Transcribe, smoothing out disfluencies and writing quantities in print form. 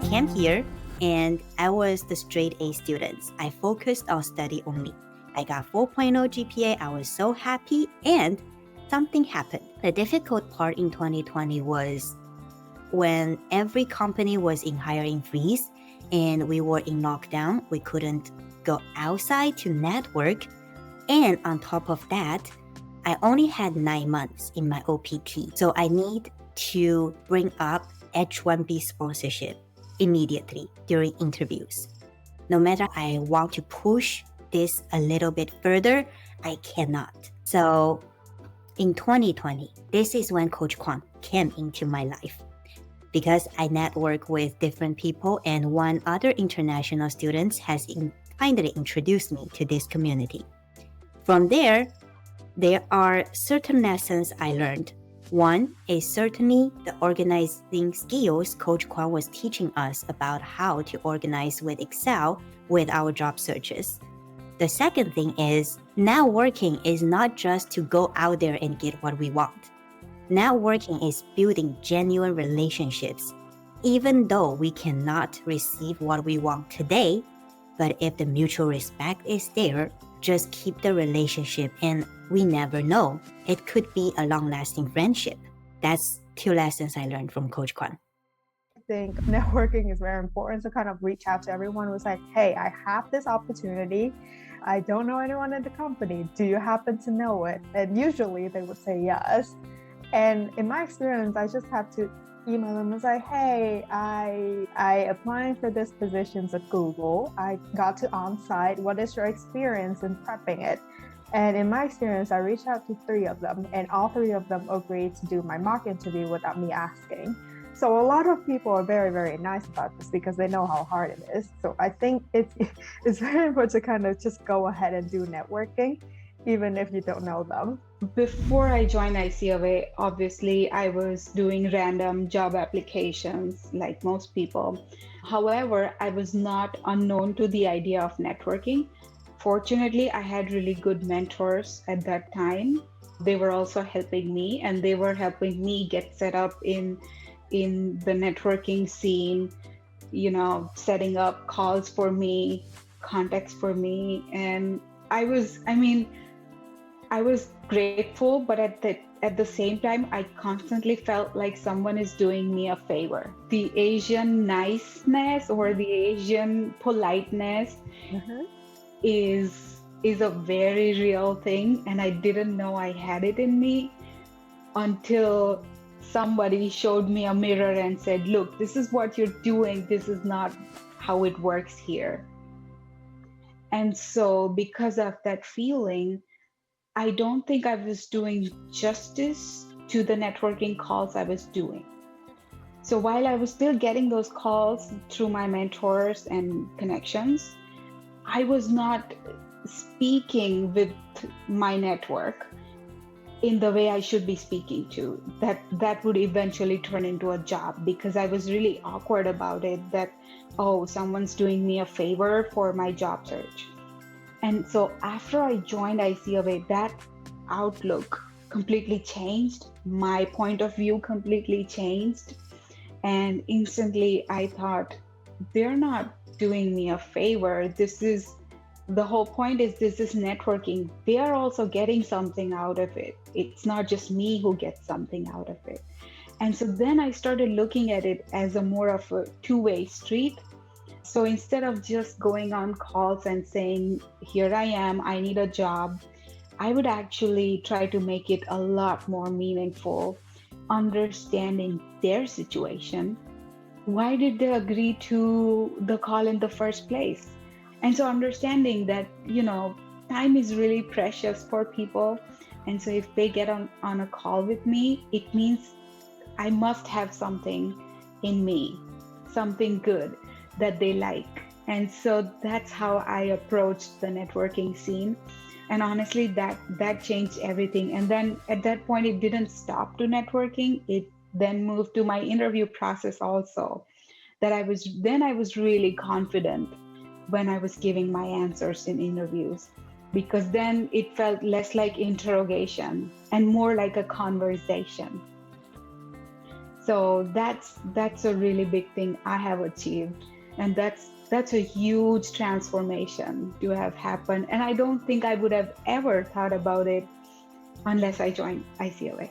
came here and I was the straight A student. I focused on study only. I got 4.0 GPA. I was so happy, and something happened. The difficult part in 2020 was when every company was in hiring freeze and we were in lockdown. We couldn't go outside to network. And on top of that, I only had 9 months in my OPT. So I need to bring up H-1B sponsorship immediately during interviews. No matter I want to push this a little bit further, I cannot. So in 2020, this is when Coach Kwon came into my life because I network with different people, and one other international student has kindly introduced me to this community. From there are certain lessons I learned. One is certainly the organizing skills Coach Kwon was teaching us about how to organize with Excel with our job searches. The second thing is networking is not just to go out there and get what we want. Networking is building genuine relationships. Even though we cannot receive what we want today, but if the mutual respect is there, just keep the relationship, and we never know. It could be a long-lasting friendship. That's 2 lessons I learned from Coach Kwon. I think networking is very important to kind of reach out to everyone who's like, hey, I have this opportunity. I don't know anyone in the company. Do you happen to know it? And usually they would say yes. And in my experience, I just have to email them and say, hey, I applied for this positions at Google. I got to on-site. What is your experience in prepping it? And in my experience, I reached out to 3 of them, and all 3 of them agreed to do my mock interview without me asking. So a lot of people are very, very nice about this because they know how hard it is. So I think it's very important to kind of just go ahead and do networking, even if you don't know them. Before I joined ICAway, obviously I was doing random job applications like most people. However, I was not unknown to the idea of networking. Fortunately, I had really good mentors at that time. They were also helping me, and they were helping me get set up in the networking scene, setting up calls for me, contacts for me. And I was grateful, but at the same time, I constantly felt like someone is doing me a favor. The Asian niceness or the Asian politeness is a very real thing, and I didn't know I had it in me until somebody showed me a mirror and said, look, this is what you're doing. This is not how it works here. And so because of that feeling, I don't think I was doing justice to the networking calls I was doing. So while I was still getting those calls through my mentors and connections, I was not speaking with my network in the way I should be speaking to. That would eventually turn into a job, because I was really awkward about it, that, oh, someone's doing me a favor for my job search. And so after I joined ICAway, that outlook completely changed. My point of view completely changed. And instantly I thought, they're not doing me a favor. The whole point is this is networking. They are also getting something out of it. It's not just me who gets something out of it. And so then I started looking at it as a more of a two-way street. So instead of just going on calls and saying, here I am, I need a job, I would actually try to make it a lot more meaningful, understanding their situation. Why did they agree to the call in the first place? And so understanding that, time is really precious for people. And so if they get on a call with me, it means I must have something in me, something good that they like. And so that's how I approached the networking scene. And honestly, that changed everything. And then at that point, it didn't stop to networking. It then moved to my interview process also. That I was really confident when I was giving my answers in interviews, because then it felt less like interrogation and more like a conversation. So that's a really big thing I have achieved, and that's a huge transformation to have happened. And I don't think I would have ever thought about it unless I joined ICAway.